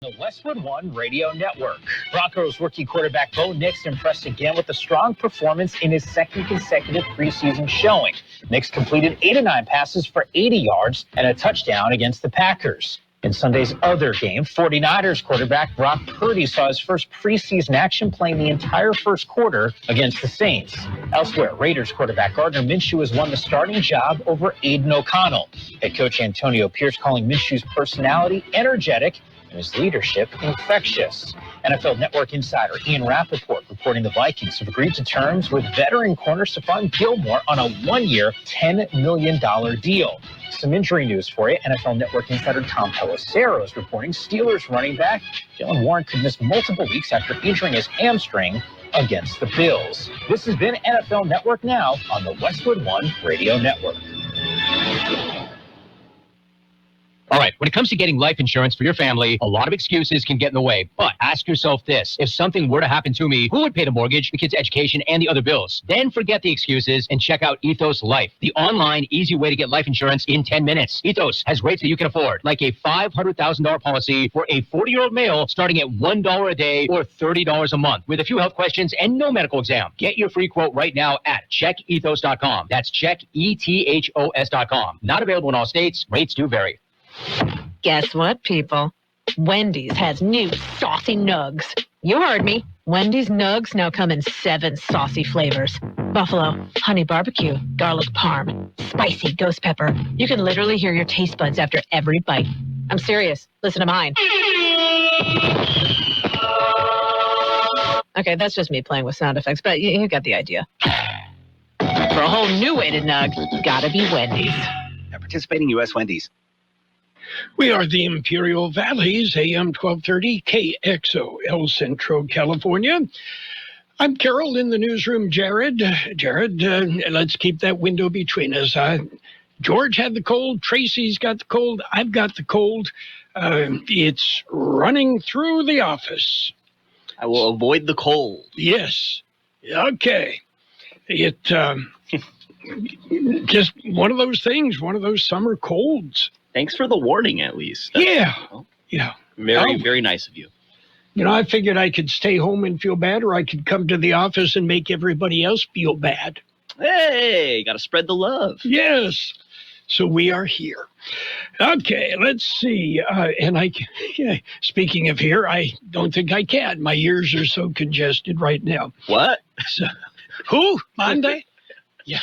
The Westwood One Radio Network. Broncos rookie quarterback Bo Nix impressed again with a strong performance in his second consecutive preseason showing. Nix completed 8 of 9 passes for 80 yards and a touchdown against the Packers. In Sunday's other game, 49ers quarterback Brock Purdy saw his first preseason action playing the entire first quarter against the Saints. Elsewhere, Raiders quarterback Gardner Minshew has won the starting job over Aiden O'Connell. Head coach Antonio Pierce calling Minshew's personality energetic and his leadership infectious. NFL Network insider Ian Rappaport reporting the Vikings have agreed to terms with veteran corner Stephon Gilmore on a 1-year, $10 million deal. Some injury news for you. NFL Network insider Tom Pelissero is reporting Steelers running back Jaylen Warren could miss multiple weeks after injuring his hamstring against the Bills. This has been NFL Network Now on the Westwood One Radio Network. All right, when it comes to getting life insurance for your family, a lot of excuses can get in the way. But ask yourself this. If something were to happen to me, who would pay the mortgage, the kids' education, and the other bills? Then forget the excuses and check out Ethos Life, the online, easy way to get life insurance in 10 minutes. Ethos has rates that you can afford, like a $500,000 policy for a 40-year-old male starting at $1 a day or $30 a month with a few health questions and no medical exam. Get your free quote right now at checkethos.com. That's checkethos.com. Not available in all states. Rates do vary. Guess what, people? Wendy's has new saucy nugs. You heard me. Wendy's nugs now come in 7 saucy flavors. Buffalo, honey barbecue, garlic parm, spicy ghost pepper. You can literally hear your taste buds after every bite. I'm serious. Listen to mine. Okay, that's just me playing with sound effects, but you got the idea. For a whole new way to nug, gotta be Wendy's. At participating U.S. Wendy's. We are the Imperial Valley's AM 1230 KXO, El Centro, California. I'm Carroll in the newsroom. Jared, let's keep that window between us. George had the cold. Tracy's got the cold. I've got the cold. It's running through the office. I will avoid the cold. Yes. Okay. It just one of those things, one of those summer colds. Thanks for the warning, at least. Yeah. Very nice of you. You know, I figured I could stay home and feel bad, or I could come to the office and make everybody else feel bad. Hey, got to spread the love. Yes. So we are here. Okay, let's see. Speaking of here, I don't think I can. My ears are so congested right now. What? So, who? Monday? Yeah.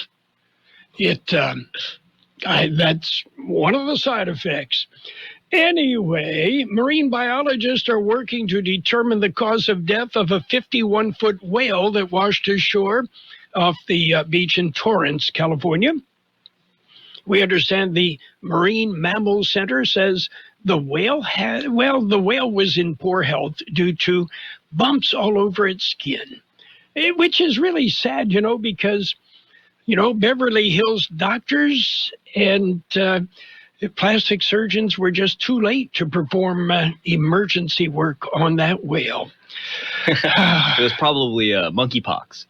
That's one of the side effects. Anyway, marine biologists are working to determine the cause of death of a 51-foot whale that washed ashore off the beach in Torrance, California. We understand the Marine Mammal Center says the whale was in poor health due to bumps all over its skin, which is really sad, because Beverly Hills doctors and plastic surgeons were just too late to perform emergency work on that whale. It was probably monkeypox,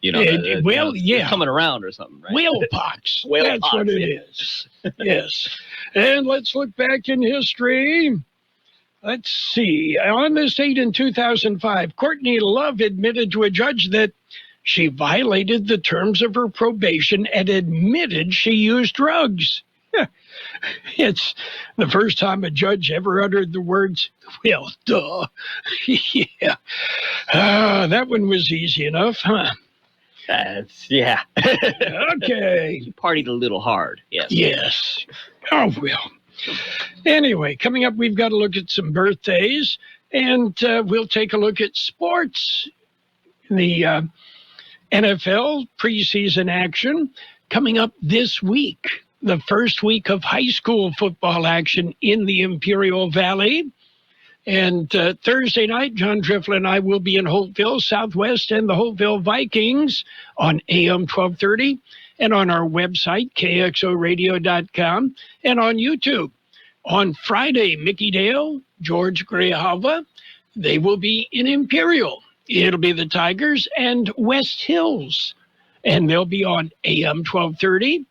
coming around or something, right? Whale pox. That's what it is. Yes. And let's look back in history. Let's see. On this date in 2005, Courtney Love admitted to a judge that she violated the terms of her probation and admitted she used drugs. It's the first time a judge ever uttered the words, well, duh. Yeah. That one was easy enough, huh? Yeah. Okay. You partied a little hard. Yes. Yes. Oh, well. Anyway, coming up, we've got to look at some birthdays, and we'll take a look at sports. The NFL preseason action coming up this week. The first week of high school football action in the Imperial Valley. And Thursday night, John Driflin and I will be in Holtville, Southwest, and the Holtville Vikings on AM 1230 and on our website, kxoradio.com, and on YouTube. On Friday, Mickey Dale, George Grijalva, they will be in Imperial. It'll be the Tigers and West Hills, and they'll be on AM 1230.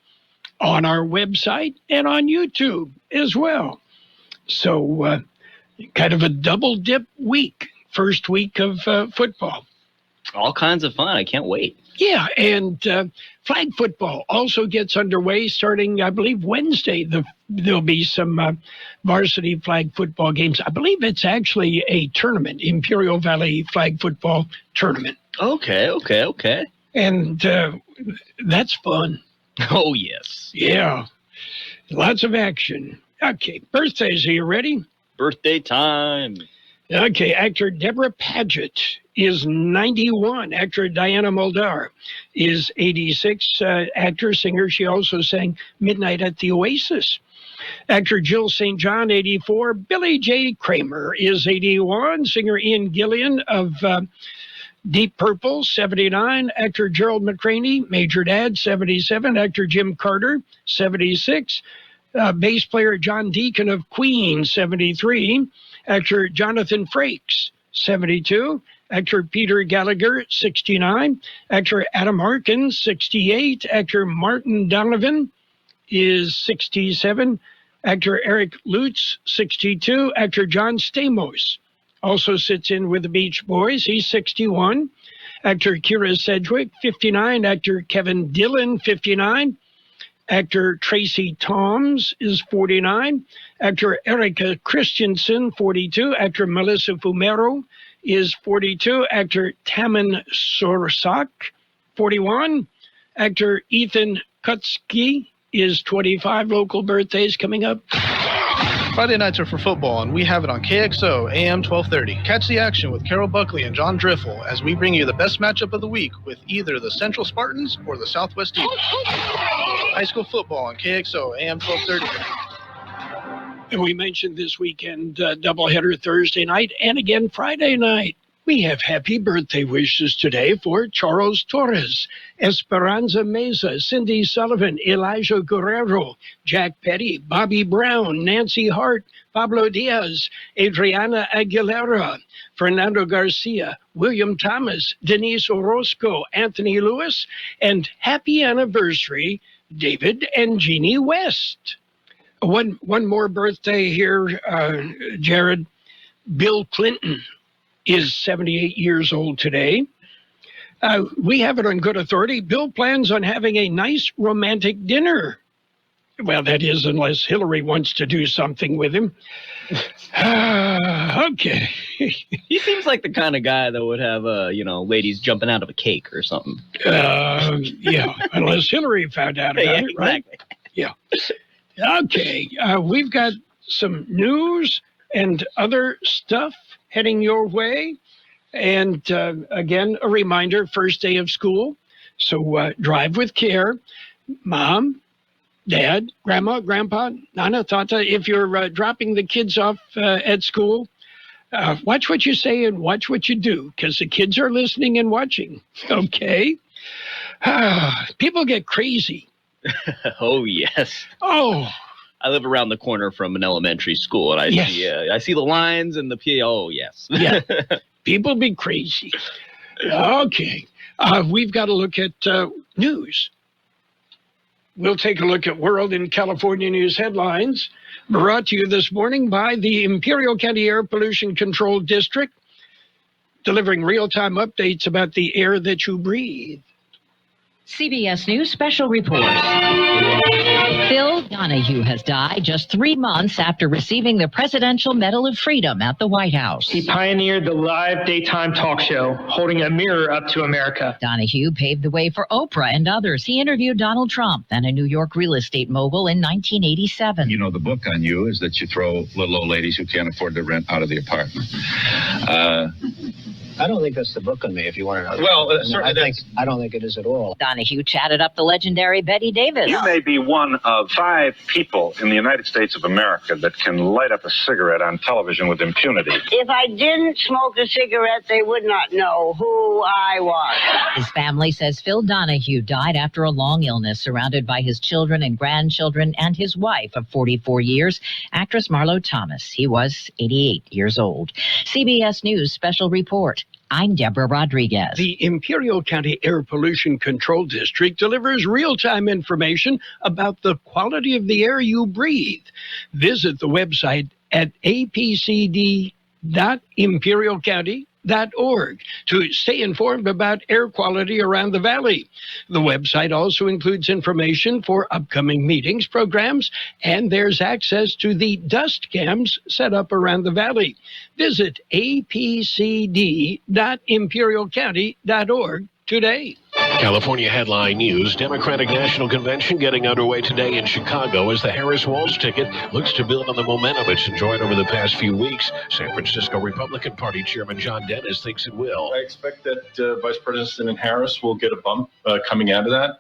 On our website and on YouTube as well. So kind of a double dip week, first week of football. All kinds of fun. I can't wait. Yeah, and flag football also gets underway starting, I believe, Wednesday. There'll be some varsity flag football games. I believe it's actually a tournament, Imperial Valley Flag Football Tournament. Okay. And that's fun. Oh, yes. Yeah, lots of action. Okay, birthdays, are you ready? Birthday time. Okay, actor Deborah Paget is 91. Actor Diana Muldaur is 86. Actor, singer, she also sang Midnight at the Oasis. Actor Jill St. John, 84. Billy J. Kramer is 81. Singer Ian Gillian of Deep Purple, 79. Actor Gerald McCraney, Major Dad, 77. Actor Jim Carter, 76. Bass player John Deacon of Queen, 73. Actor Jonathan Frakes, 72. Actor Peter Gallagher, 69. Actor Adam Harkin, 68. Actor Martin Donovan is 67. Actor Eric Lutz, 62. Actor John Stamos also sits in with the Beach Boys. He's 61. Actor Kira Sedgwick, 59. Actor Kevin Dillon, 59. Actor Tracy Toms is 49. Actor Erica Christensen, 42. Actor Melissa Fumero is 42. Actor Taman Sorsak, 41. Actor Ethan Kutsky is 25. Local birthdays coming up. Friday nights are for football, and we have it on Kxo AM 1230. Catch the action with Carroll Buckley and John Driffle as we bring you the best matchup of the week with either the Central Spartans or the Southwest Eagles. High school football on Kxo AM 1230. And we mentioned this weekend doubleheader Thursday night and again Friday night. We have happy birthday wishes today for Charles Torres, Esperanza Meza, Cindy Sullivan, Elijah Guerrero, Jack Petty, Bobby Brown, Nancy Hart, Pablo Diaz, Adriana Aguilera, Fernando Garcia, William Thomas, Denise Orozco, Anthony Lewis, and happy anniversary, David and Jeannie West. One more birthday here, Jared. Bill Clinton is 78 years old today. We have it on good authority. Bill plans on having a nice romantic dinner. Well, that is, unless Hillary wants to do something with him. Okay. He seems like the kind of guy that would have, ladies jumping out of a cake or something. Yeah, unless Hillary found out about it, right? Exactly. Yeah. Okay, we've got some news and other stuff heading your way. And again, a reminder, first day of school. So drive with care. Mom, Dad, Grandma, Grandpa, Nana, Tata, if you're dropping the kids off at school, watch what you say and watch what you do, because the kids are listening and watching, okay? People get crazy. Oh, yes. Oh, I live around the corner from an elementary school, and I see the lines and the PA. Oh, yes. Yeah. People be crazy. Okay. We've got to look at news. We'll take a look at World and California News headlines, brought to you this morning by the Imperial County Air Pollution Control District, delivering real-time updates about the air that you breathe. CBS News Special Report. Phil Donahue has died just 3 months after receiving the Presidential Medal of Freedom at the White House. He pioneered the live daytime talk show, holding a mirror up to America. Donahue paved the way for Oprah and others. He interviewed Donald Trump and a New York real estate mogul in 1987. You know, the book on you is that you throw little old ladies who can't afford to rent out of the apartment. I don't think that's the book on me, if you want to know. Well, certainly I don't think it is at all. Donahue chatted up the legendary Betty Davis. You may be one of 5 people in the United States of America that can light up a cigarette on television with impunity. If I didn't smoke a cigarette, they would not know who I was. His family says Phil Donahue died after a long illness, surrounded by his children and grandchildren and his wife of 44 years, actress Marlo Thomas. He was 88 years old. CBS News Special Report. I'm Deborah Rodriguez. The Imperial County Air Pollution Control District delivers real-time information about the quality of the air you breathe. Visit the website at apcd.imperialcounty.org to stay informed about air quality around the valley. The website also includes information for upcoming meetings, programs, and there's access to the dust cams set up around the valley. Visit apcd.imperialcounty.org today. California headline news. Democratic National Convention getting underway today in Chicago as the Harris-Walz ticket looks to build on the momentum it's enjoyed over the past few weeks. San Francisco Republican Party Chairman John Dennis thinks it will. I expect that Vice President Harris will get a bump coming out of that.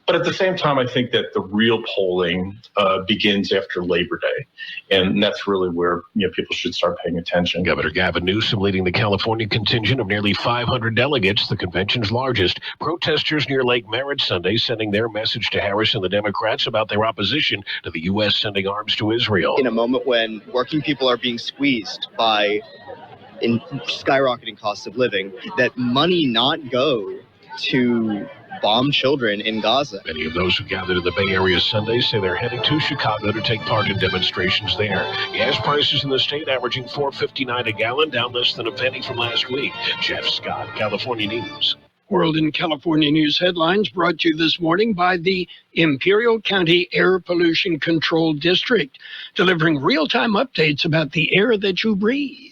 But at the same time, I think that the real polling begins after Labor Day. And that's really where people should start paying attention. Governor Gavin Newsom leading the California contingent of nearly 500 delegates, the convention's largest. Protesters near Lake Merritt Sunday sending their message to Harris and the Democrats about their opposition to the U.S. sending arms to Israel. In a moment when working people are being squeezed by skyrocketing costs of living, that money not go to bomb children in Gaza. Many of those who gathered in the Bay Area Sunday say they're heading to Chicago to take part in demonstrations there. Gas prices in the state averaging $4.59 a gallon, down less than a penny from last week. Jeff Scott, California News. World in California News headlines brought to you this morning by the Imperial County Air Pollution Control District, delivering real-time updates about the air that you breathe.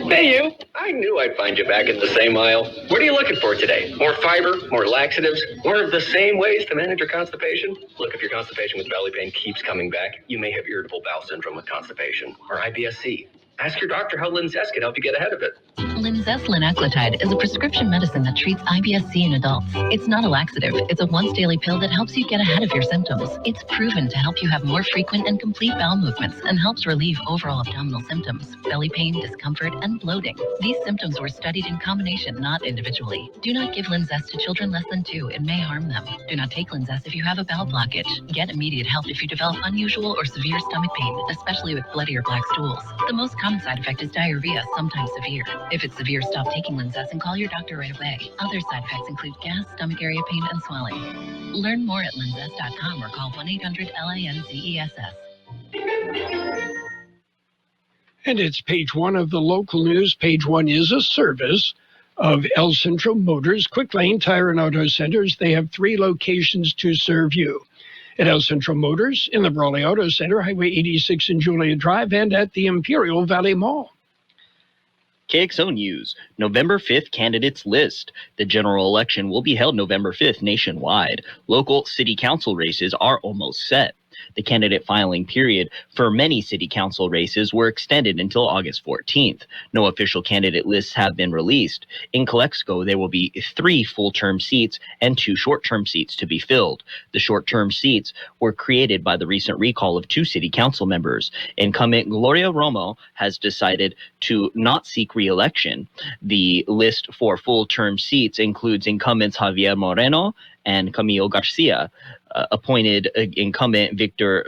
Hey, you. I knew I'd find you back at the same aisle. What are you looking for today? More fiber, more laxatives, more of the same ways to manage your constipation? Look, if your constipation with belly pain keeps coming back, you may have irritable bowel syndrome with constipation, or IBS-C. Ask your doctor how Linzess can help you get ahead of it. Linzess linaclotide is a prescription medicine that treats IBS-C in adults. It's not a laxative. It's a once-daily pill that helps you get ahead of your symptoms. It's proven to help you have more frequent and complete bowel movements and helps relieve overall abdominal symptoms, belly pain, discomfort, and bloating. These symptoms were studied in combination, not individually. Do not give Linzess to children less than 2. It may harm them. Do not take Linzess if you have a bowel blockage. Get immediate help if you develop unusual or severe stomach pain, especially with bloody or black stools. The most common side effect is diarrhea, sometimes severe. If it's severe, stop taking Linzess and call your doctor right away. Other side effects include gas, stomach area pain, and swelling. Learn more at linzess.com or call 1-800-LANZESS. And it's page 1 of the local news. Page 1 is a service of El Centro Motors, Quick Lane Tire and Auto Centers. They have 3 locations to serve you. At El Centro Motors, in the Brawley Auto Center, Highway 86 and Julia Drive, and at the Imperial Valley Mall. KXO News, November 5th candidates list. The general election will be held November 5th nationwide. Local city council races are almost set. The candidate filing period for many city council races were extended until August 14th. No official candidate lists have been released. In Kxo, there will be 3 full-term seats and 2 short-term seats to be filled. The short-term seats were created by the recent recall of 2 city council members. Incumbent Gloria Romo has decided to not seek re-election. The list for full-term seats includes incumbents Javier Moreno and Camilo Garcia, appointed incumbent Victor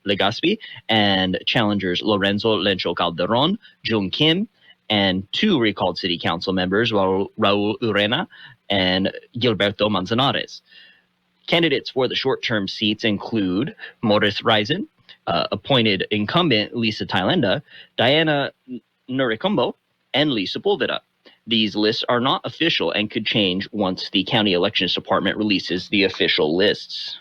Legaspi, and challengers Lorenzo Lencho Calderon, Jung Kim, and 2 recalled city council members, Raul Urena and Gilberto Manzanares. Candidates for the short-term seats include Morris Risen, appointed incumbent Lisa Thailand, Diana Nuricombo, and Lisa Pulvera. These lists are not official and could change once the County Elections Department releases the official lists.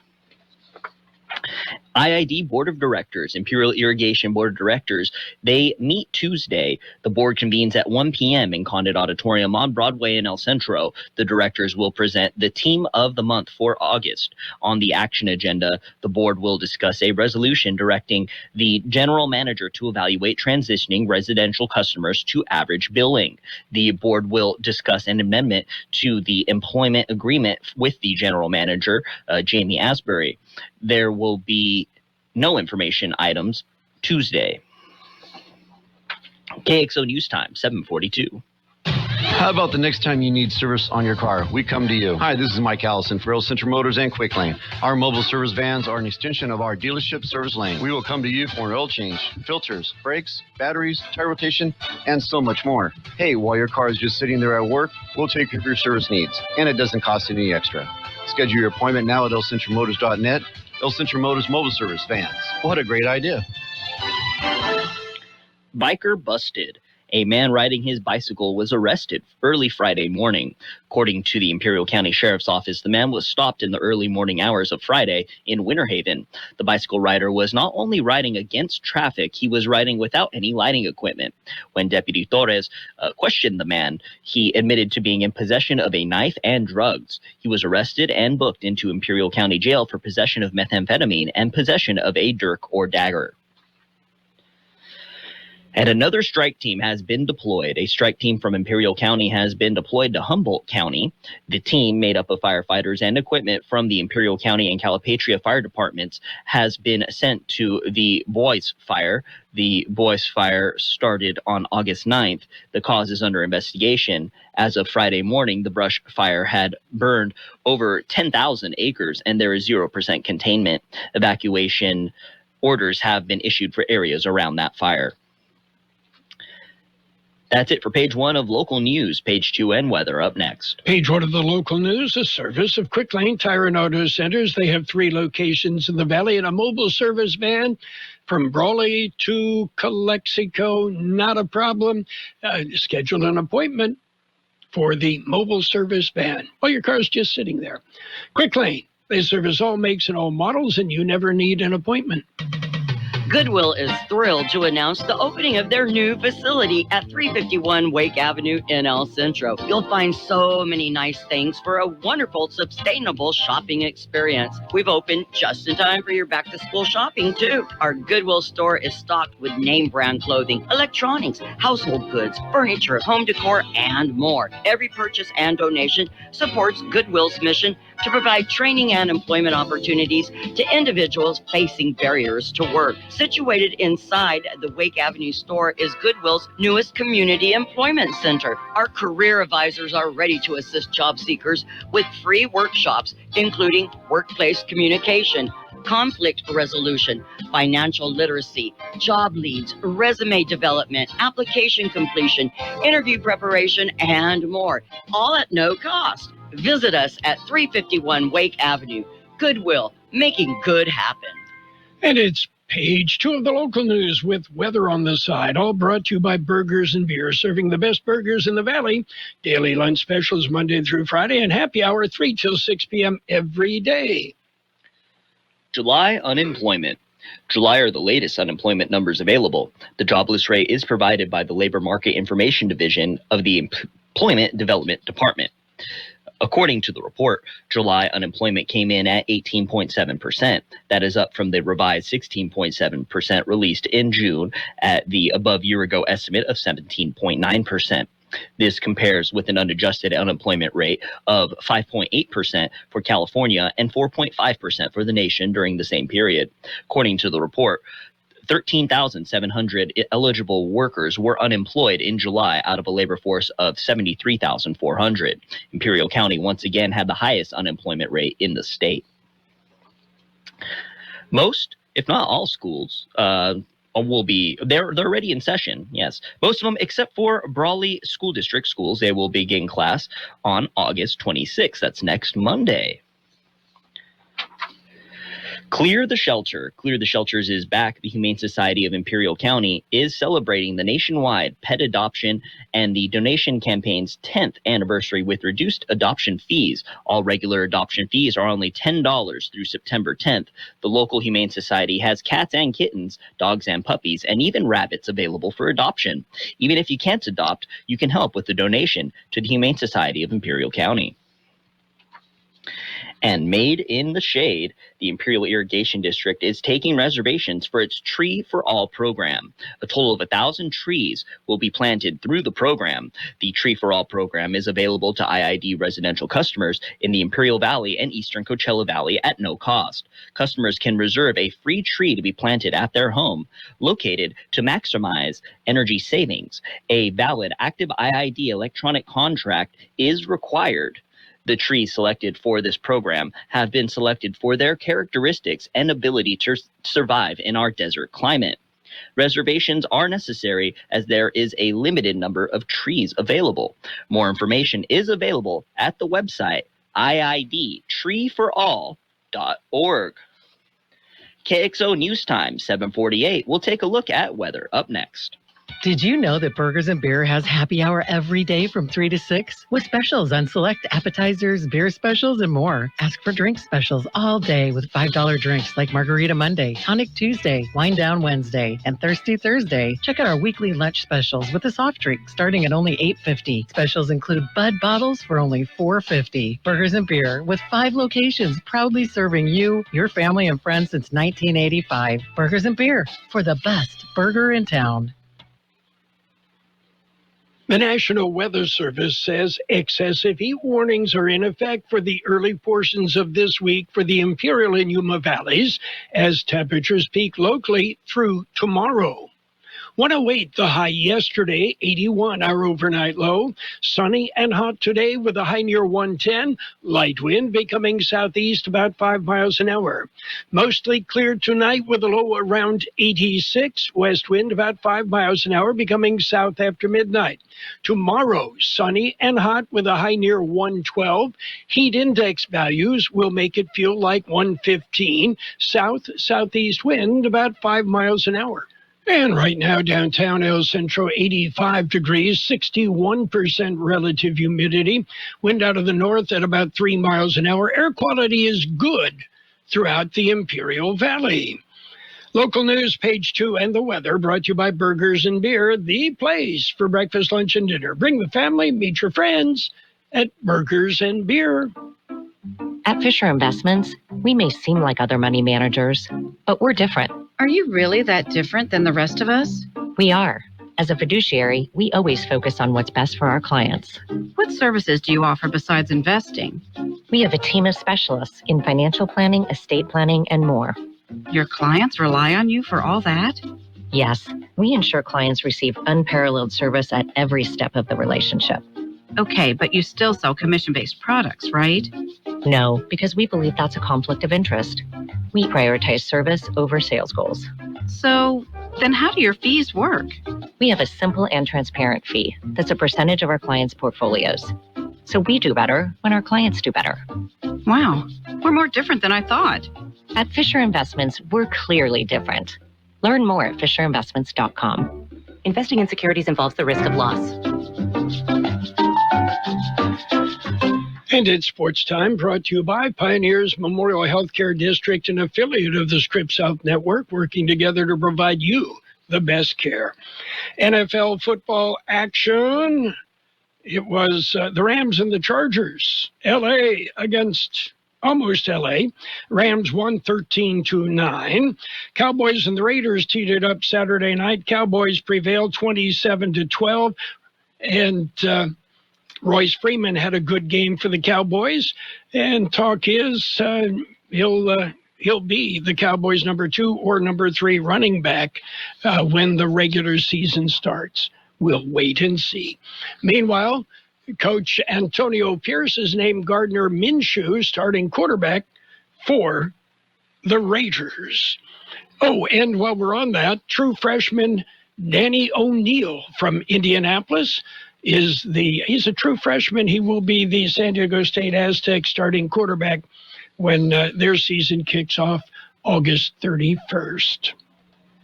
IID Board of Directors, Imperial Irrigation Board of Directors, they meet Tuesday. The board convenes at 1 p.m. in Condit Auditorium on Broadway in El Centro. The directors will present the Team of the Month for August. On the action agenda, the board will discuss a resolution directing the general manager to evaluate transitioning residential customers to average billing. The board will discuss an amendment to the employment agreement with the general manager, Jamie Asbury. There will be no information items Tuesday. KXO News Time, 7:42. How about the next time you need service on your car? We come to you. Hi, this is Mike Allison for Real Centro Motors and Quick Lane. Our mobile service vans are an extension of our dealership service lane. We will come to you for an oil change, filters, brakes, batteries, tire rotation, and so much more. Hey, while your car is just sitting there at work, we'll take care of your service needs, and it doesn't cost any extra. Schedule your appointment now at elcentromotors.net El Centro Motors Mobile Service vans. What a great idea. Biker busted. A man riding his bicycle was arrested early Friday morning. According to the Imperial County Sheriff's Office, the man was stopped in the early morning hours of Friday in Winter Haven. The bicycle rider was not only riding against traffic, he was riding without any lighting equipment. When Deputy Torres questioned the man, he admitted to being in possession of a knife and drugs. He was arrested and booked into Imperial County Jail for possession of methamphetamine and possession of a dirk or dagger. And another strike team has been deployed. A strike team from Imperial County has been deployed to Humboldt County. The team, made up of firefighters and equipment from the Imperial County and Calipatria fire departments, has been sent to the Boyce Fire. The Boyce Fire started on August 9th. The cause is under investigation. As of Friday morning, the brush fire had burned over 10,000 acres, and there is 0% containment. Evacuation orders have been issued for areas around that fire. That's it for page 1 of local news. Page 2 and weather up next. Page 1 of the local news, a service of Quick Lane Tire and Auto Centers. They have 3 locations in the valley and a mobile service van from Brawley to Calexico. Not a problem. Schedule an appointment for the mobile service van while your car's just sitting there. Quick Lane, they service all makes and all models, and you never need an appointment. Goodwill is thrilled to announce the opening of their new facility at 351 Wake Avenue in El Centro. You'll find so many nice things for a wonderful, sustainable shopping experience. We've opened just in time for your back-to-school shopping, too. Our Goodwill store is stocked with name-brand clothing, electronics, household goods, furniture, home decor, and more. Every purchase and donation supports Goodwill's mission to provide training and employment opportunities to individuals facing barriers to work. Situated inside the Wake Avenue store is Goodwill's newest community employment center. Our career advisors are ready to assist job seekers with free workshops, including workplace communication, conflict resolution, financial literacy, job leads, resume development, application completion, interview preparation, and more, all at no cost. Visit us at 351 Wake Avenue. Goodwill, making good happen. And it's page 2 of the local news with weather on the side, all brought to you by Burgers and Beer, serving the best burgers in the valley. Daily lunch specials Monday through Friday, and happy hour 3 till 6 p.m. every day. July unemployment. July are the latest unemployment numbers available. The jobless rate is provided by the Labor Market Information Division of the Employment Development Department. According to the report, July unemployment came in at 18.7%. That is up from the revised 16.7% released in June at the above year-ago estimate of 17.9%. This compares with an unadjusted unemployment rate of 5.8% for California and 4.5% for the nation during the same period. According to the report, 13,700 eligible workers were unemployed in July out of a labor force of 73,400. Imperial County once again had the highest unemployment rate in the state. Most, if not all schools, will be, they're already in session, yes. Most of them, except for Brawley School District schools, they will begin class on August 26th. That's next Monday. Clear the Shelter. Clear the Shelters is back. The Humane Society of Imperial County is celebrating the nationwide pet adoption and the donation campaign's 10th anniversary with reduced adoption fees. All regular adoption fees are only $10 through September 10th. The local Humane Society has cats and kittens, dogs and puppies, and even rabbits available for adoption. Even if you can't adopt, you can help with the donation to the Humane Society of Imperial County. And Made in the Shade, the Imperial Irrigation District is taking reservations for its Tree for All program. A total of 1,000 trees will be planted through the program. The Tree for All program is available to IID residential customers in the Imperial Valley and Eastern Coachella Valley at no cost. Customers can reserve a free tree to be planted at their home, located to maximize energy savings. A valid active IID electronic contract is required. The trees selected for this program have been selected for their characteristics and ability to survive in our desert climate. Reservations are necessary as there is a limited number of trees available. More information is available at the website iidtreeforall.org. KXO News Time, 7:48. We'll take a look at weather up next. Did you know that Burgers and Beer has happy hour every day from 3 to 6? With specials on select appetizers, beer specials, and more. Ask for drink specials all day with $5 drinks like Margarita Monday, Tonic Tuesday, Wine Down Wednesday, and Thirsty Thursday. Check out our weekly lunch specials with a soft drink starting at only $8.50. Specials include Bud bottles for only $4.50. Burgers and Beer with 5 locations proudly serving you, your family, and friends since 1985. Burgers and Beer for the best burger in town. The National Weather Service says excessive heat warnings are in effect for the early portions of this week for the Imperial and Yuma valleys as temperatures peak locally through tomorrow. 108 the high yesterday, 81 our overnight low. Sunny and hot today with a high near 110. Light wind becoming southeast about 5 miles an hour. Mostly clear tonight with a low around 86. West wind about 5 miles an hour becoming south after midnight. Tomorrow, sunny and hot with a high near 112. Heat index values will make it feel like 115. Southeast wind about 5 miles an hour. And right now, downtown El Centro, 85 degrees, 61% relative humidity. Wind out of the north at about 3 miles an hour. Air quality is good throughout the Imperial Valley. Local news, page 2, and the weather brought to you by Burgers and Beer, the place for breakfast, lunch, and dinner. Bring the family, meet your friends at Burgers and Beer. At Fisher Investments, we may seem like other money managers, but we're different. Are you really that different than the rest of us? We are. As a fiduciary, we always focus on what's best for our clients. What services do you offer besides investing? We have a team of specialists in financial planning, estate planning, and more. Your clients rely on you for all that? Yes, we ensure clients receive unparalleled service at every step of the relationship. Okay, but you still sell commission-based products, right? No, because we believe that's a conflict of interest. We prioritize service over sales goals. So, then how do your fees work? We have a simple and transparent fee that's a percentage of our clients' portfolios. So we do better when our clients do better. Wow, we're more different than I thought. At Fisher Investments, we're clearly different. Learn more at FisherInvestments.com. Investing in securities involves the risk of loss. And it's sports time, brought to you by Pioneers Memorial Healthcare District, an affiliate of the Scripps Health Network, working together to provide you the best care. NFL football action. It was the Rams and the Chargers. L.A. against almost L.A. Rams won 13-9. Cowboys and the Raiders teed it up Saturday night. Cowboys prevailed 27-12. And Royce Freeman had a good game for the Cowboys, and talk is he'll be the Cowboys' number 2 or number 3 running back when the regular season starts. We'll wait and see. Meanwhile, Coach Antonio Pierce has named Gardner Minshew starting quarterback for the Raiders. Oh, and while we're on that, true freshman Danny O'Neal from Indianapolis he's a true freshman. He will be the San Diego State Aztecs starting quarterback when their season kicks off August 31st.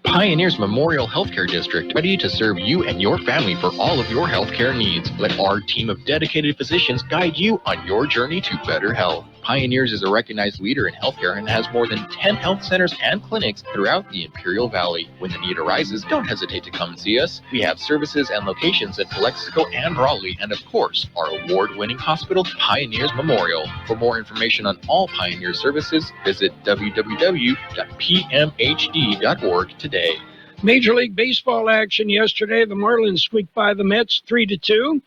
Pioneers Memorial Healthcare District, ready to serve you and your family for all of your healthcare needs. Let our team of dedicated physicians guide you on your journey to better health. Pioneers is a recognized leader in healthcare and has more than 10 health centers and clinics throughout the Imperial Valley. When the need arises, don't hesitate to come and see us. We have services and locations in Calexico and Raleigh, and of course, our award-winning hospital, Pioneers Memorial. For more information on all Pioneer services, visit www.pmhd.org today. Major League Baseball action yesterday. The Marlins squeaked by the Mets 3-2.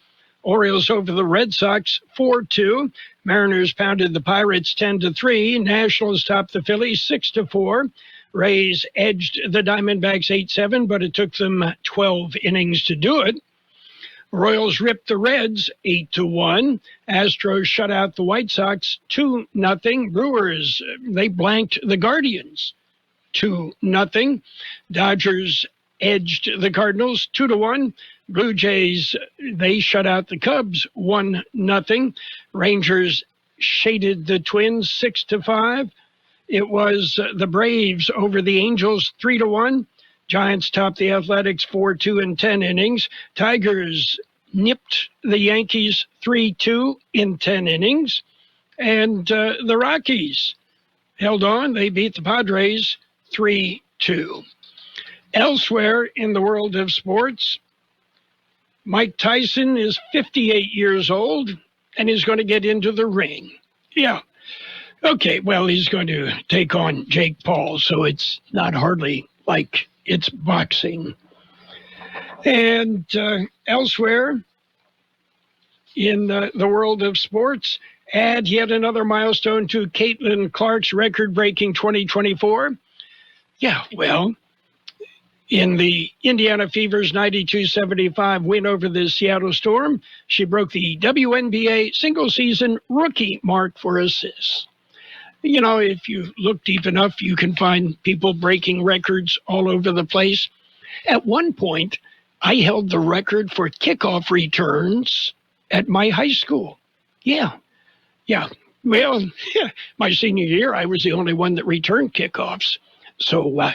Orioles over the Red Sox 4-2. Mariners pounded the Pirates 10-3. Nationals topped the Phillies 6-4. Rays edged the Diamondbacks 8-7, but it took them 12 innings to do it. Royals ripped the Reds 8-1. Astros shut out the White Sox 2-0. Brewers, they blanked the Guardians 2-0. Dodgers edged the Cardinals 2-1. Blue Jays, they shut out the Cubs 1-0. Rangers shaded the Twins 6-5. it was the Braves over the Angels 3-1. Giants topped the Athletics 4-2 in 10 innings. Tigers nipped the Yankees 3-2 in 10 innings. And the Rockies held on. They beat the Padres 3-2. Elsewhere in the world of sports, Mike Tyson is 58 years old, and he's going to get into the ring. Yeah. Okay, well, he's going to take on Jake Paul, so it's not hardly like it's boxing. And elsewhere in the world of sports, add yet another milestone to Caitlin Clark's record-breaking 2024. Yeah, well, in the Indiana Fever's 92-75 win over the Seattle Storm, she broke the WNBA single-season rookie mark for assists. You know, if you look deep enough, you can find people breaking records all over the place. At one point, I held the record for kickoff returns at my high school. Yeah. Well, my senior year, I was the only one that returned kickoffs. So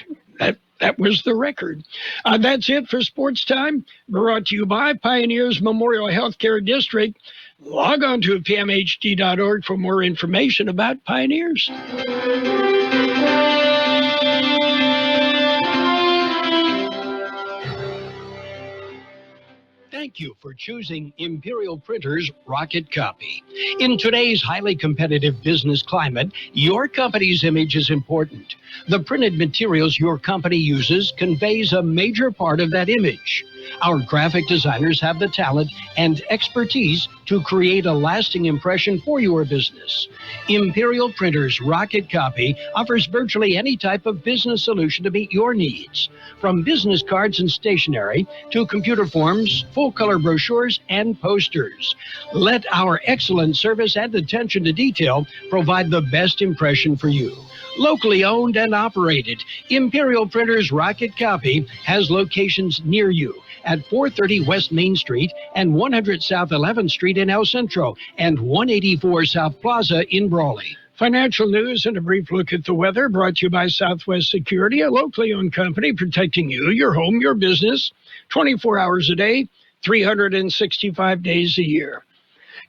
that was the record. That's it for Sports Time, brought to you by Pioneers Memorial Healthcare District. Log on to pmhd.org for more information about Pioneers. Thank you for choosing Imperial Printers Rocket Copy. In today's highly competitive business climate, your company's image is important. The printed materials your company uses conveys a major part of that image. Our graphic designers have the talent and expertise to create a lasting impression for your business. Imperial Printers Rocket Copy offers virtually any type of business solution to meet your needs, from business cards and stationery to computer forms, full-color brochures, and posters. Let our excellent service and attention to detail provide the best impression for you. Locally owned and operated, Imperial Printers Rocket Copy has locations near you at 430 West Main Street and 100 South 11th Street in El Centro and 184 South Plaza in Brawley. Financial news and a brief look at the weather brought to you by Southwest Security, a locally owned company protecting you, your home, your business, 24 hours a day, 365 days a year.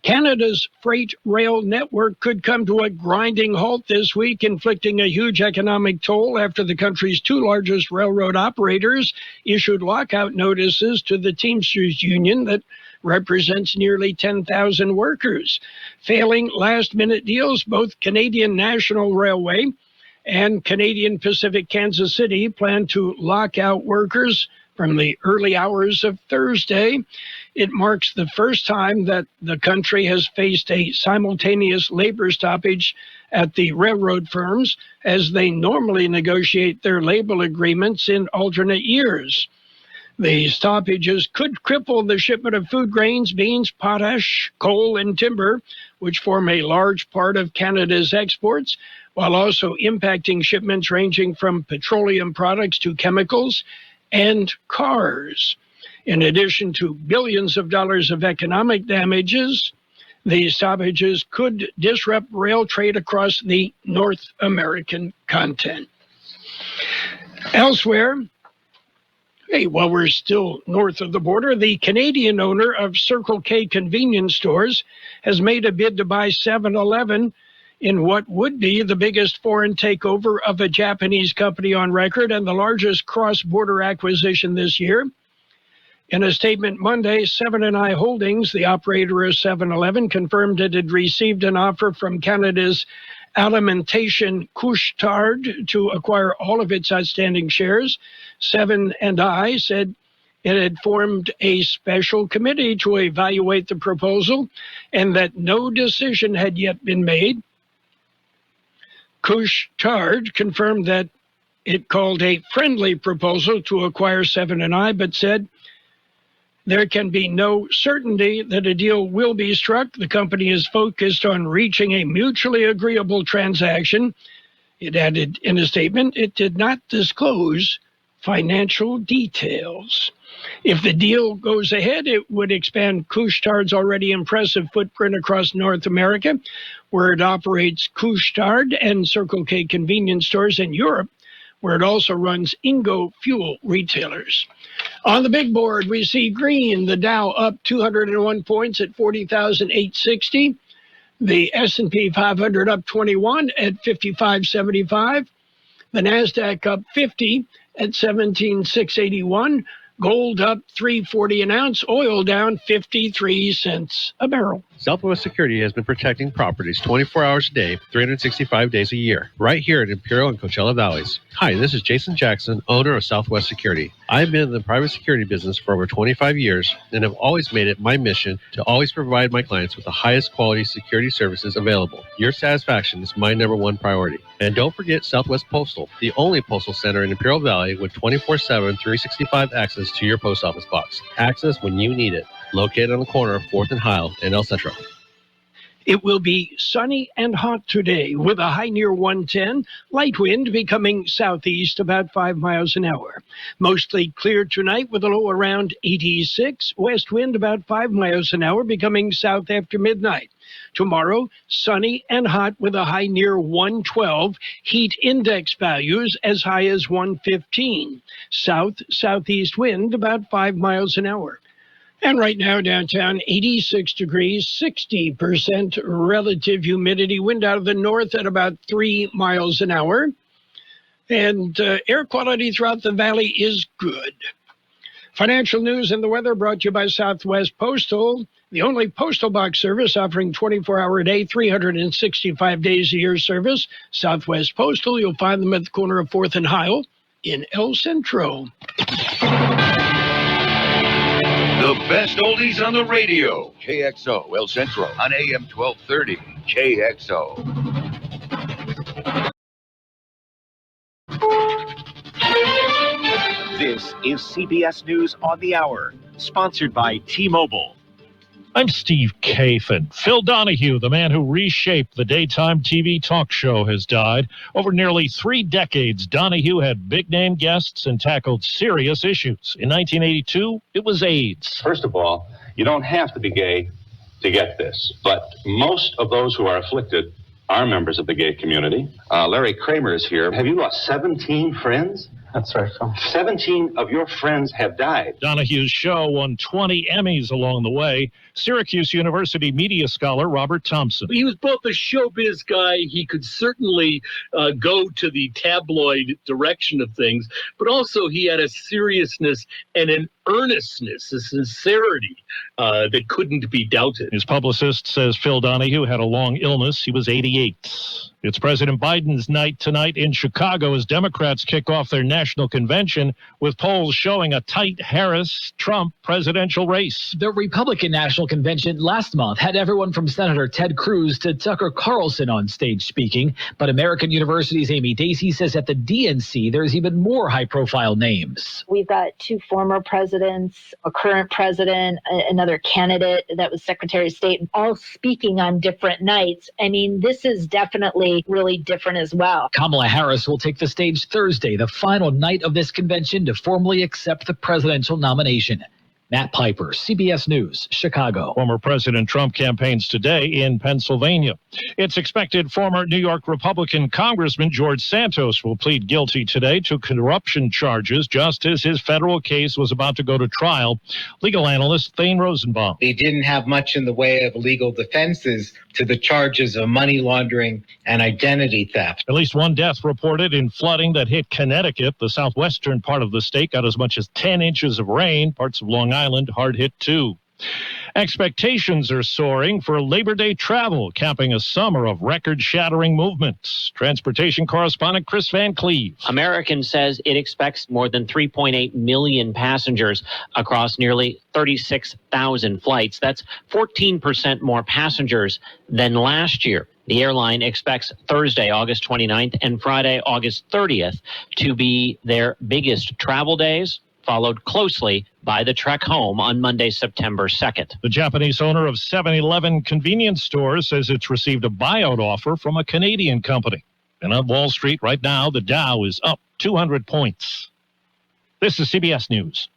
Canada's freight rail network could come to a grinding halt this week, inflicting a huge economic toll after the country's two largest railroad operators issued lockout notices to the Teamsters Union that represents nearly 10,000 workers. Failing last-minute deals, both Canadian National Railway and Canadian Pacific Kansas City plan to lock out workers from the early hours of Thursday. It marks the first time that the country has faced a simultaneous labor stoppage at the railroad firms, as they normally negotiate their labor agreements in alternate years. The stoppages could cripple the shipment of food grains, beans, potash, coal, and timber, which form a large part of Canada's exports, while also impacting shipments ranging from petroleum products to chemicals and cars. In addition to billions of dollars of economic damages, the stoppages could disrupt rail trade across the North American continent. Elsewhere, while we're still north of the border, the Canadian owner of Circle K convenience stores has made a bid to buy 7-Eleven in what would be the biggest foreign takeover of a Japanese company on record and the largest cross-border acquisition this year. In a statement Monday, Seven & I Holdings, the operator of 7-Eleven, confirmed it had received an offer from Canada's Alimentation Couche-Tard to acquire all of its outstanding shares. Seven & I said it had formed a special committee to evaluate the proposal and that no decision had yet been made. Couche-Tard confirmed that it called a friendly proposal to acquire 7 & I, but said there can be no certainty that a deal will be struck. The company is focused on reaching a mutually agreeable transaction. It added in a statement it did not disclose financial details. If the deal goes ahead, it would expand Couche-Tard's already impressive footprint across North America, where it operates Couche-Tard and Circle K convenience stores in Europe, where it also runs Ingo fuel retailers. On the big board, we see green, the Dow up 201 points at 40,860. The S&P 500 up 21 at 5575. The NASDAQ up 50 at 17,681. Gold up $3.40 an ounce. Oil down 53 cents a barrel. Southwest Security has been protecting properties 24 hours a day, 365 days a year, right here in Imperial and Coachella Valleys. Hi, this is Jason Jackson, owner of Southwest Security. I've been in the private security business for over 25 years and have always made it my mission to always provide my clients with the highest quality security services available. Your satisfaction is my number one priority. And don't forget Southwest Postal, the only postal center in Imperial Valley with 24/7, 365 access to your post office box. Access when you need it. Located on the corner of 4th and Heil in El Centro. It will be sunny and hot today with a high near 110, light wind becoming southeast about 5 miles an hour. Mostly clear tonight with a low around 86, west wind about 5 miles an hour becoming south after midnight. Tomorrow, sunny and hot with a high near 112, heat index values as high as 115. South-southeast wind about 5 miles an hour. And right now, downtown, 86 degrees, 60% relative humidity, wind out of the north at about 3 miles an hour. And air quality throughout the valley is good. Financial news and the weather brought to you by Southwest Postal, the only postal box service offering 24-hour-a-day, 365 days a year service. Southwest Postal, you'll find them at the corner of 4th and Heil in El Centro. The best oldies on the radio. KXO, El Centro, on AM 1230. KXO. This is CBS News on the Hour, sponsored by T-Mobile. I'm Steve Kathan. Phil Donahue, the man who reshaped the daytime TV talk show, has died. Over nearly 3 decades, Donahue had big-name guests and tackled serious issues. In 1982, it was AIDS. First of all, you don't have to be gay to get this, but most of those who are afflicted are members of the gay community. Larry Kramer is here. Have you lost 17 friends? That's right, Phil. 17 of your friends have died. Donahue's show won 20 Emmys along the way. Syracuse University media scholar Robert Thompson. He was both a showbiz guy. He could certainly go to the tabloid direction of things, but also he had a seriousness and an earnestness, a sincerity that couldn't be doubted. His publicist says Phil Donahue had a long illness. He was 88. It's President Biden's night tonight in Chicago as Democrats kick off their national convention with polls showing a tight Harris-Trump presidential race. The Republican National Convention last month had everyone from Senator Ted Cruz to Tucker Carlson on stage speaking, but American University's Amy Dacey says at the DNC there's even more high-profile names. We've got 2 former presidents, a current president, another candidate that was Secretary of State, all speaking on different nights. I mean, this is definitely really different as well. Kamala Harris will take the stage Thursday, the final night of this convention, to formally accept the presidential nomination. Matt Piper, CBS News, Chicago. Former President Trump campaigns today in Pennsylvania. It's expected former New York Republican Congressman George Santos will plead guilty today to corruption charges just as his federal case was about to go to trial. Legal analyst Thane Rosenbaum. He didn't have much in the way of legal defenses to the charges of money laundering and identity theft. At least 1 death reported in flooding that hit Connecticut. The southwestern part of the state got as much as 10 inches of rain. Parts of Long Island hard hit too. Expectations are soaring for Labor Day travel, capping a summer of record-shattering movements. Transportation correspondent Chris Van Cleve. American says it expects more than 3.8 million passengers across nearly 36,000 flights. That's 14% more passengers than last year. The airline expects Thursday, August 29th, and Friday, August 30th, to be their biggest travel days, followed closely by the trek home on Monday, September 2nd. The Japanese owner of 7-Eleven convenience stores says it's received a buyout offer from a Canadian company. And on Wall Street right now, the Dow is up 200 points. This is CBS News.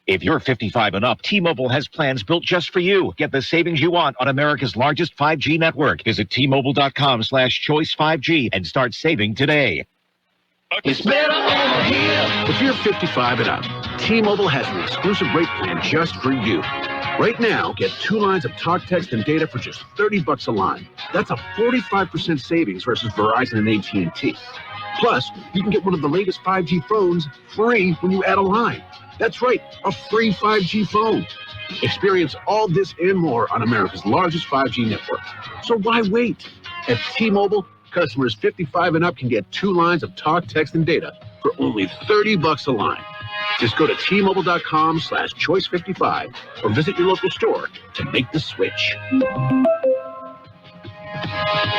If you're 55 and up, T-Mobile has plans built just for you. Get the savings you want on America's largest 5G network. Visit T-Mobile.com/choice 5G and start saving today. It's better over here. If you're 55 and up, T-Mobile has an exclusive rate plan just for you. Right now, get 2 lines of talk, text, and data for just $30 a line. That's a 45% savings versus Verizon and AT&T. Plus, you can get one of the latest 5G phones free when you add a line. That's right, a free 5G phone. Experience all this and more on America's largest 5G network. So why wait? At T-Mobile, customers 55 and up can get 2 lines of talk, text, and data for only $30 a line. Just go to T-Mobile.com/choice 55 or visit your local store to make the switch.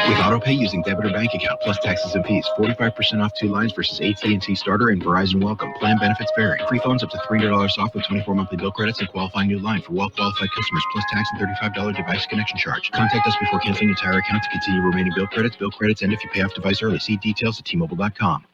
With AutoPay using debit or bank account plus taxes and fees, 45% off 2 lines versus AT&T Starter and Verizon Welcome. Plan benefits vary. Free phones up to $300 off with 24 monthly bill credits and qualifying new line for well-qualified customers plus tax and $35 device connection charge. Contact us before canceling your entire account to continue remaining bill credits. Bill credits end if you pay off device early. See details at T-Mobile.com.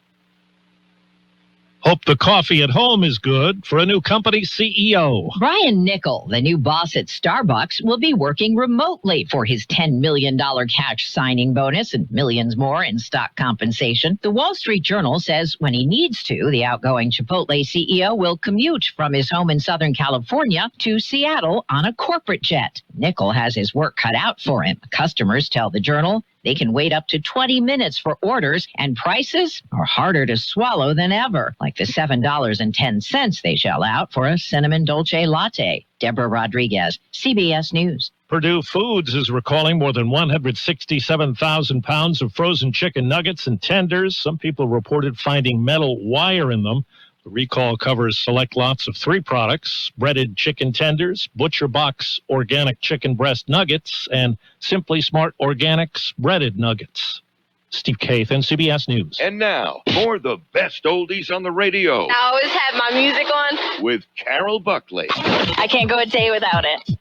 Hope the coffee at home is good for a new company CEO. Brian Nickel, the new boss at Starbucks, will be working remotely for his $10 million cash signing bonus and millions more in stock compensation. The Wall Street Journal says when he needs to, the outgoing Chipotle CEO will commute from his home in Southern California to Seattle on a corporate jet. Nickel has his work cut out for him. Customers tell the Journal they can wait up to 20 minutes for orders, and prices are harder to swallow than ever, like the $7.10 they shell out for a cinnamon dolce latte. Deborah Rodriguez, CBS News. Purdue Foods is recalling more than 167,000 pounds of frozen chicken nuggets and tenders. Some people reported finding metal wire in them. The recall covers select lots of 3 products: breaded chicken tenders, Butcher Box organic chicken breast nuggets, and Simply Smart Organics breaded nuggets. Steve Kathan, CBS News. And now, for the best oldies on the radio. I always have my music on. With Carroll Buckley. I can't go a day without it.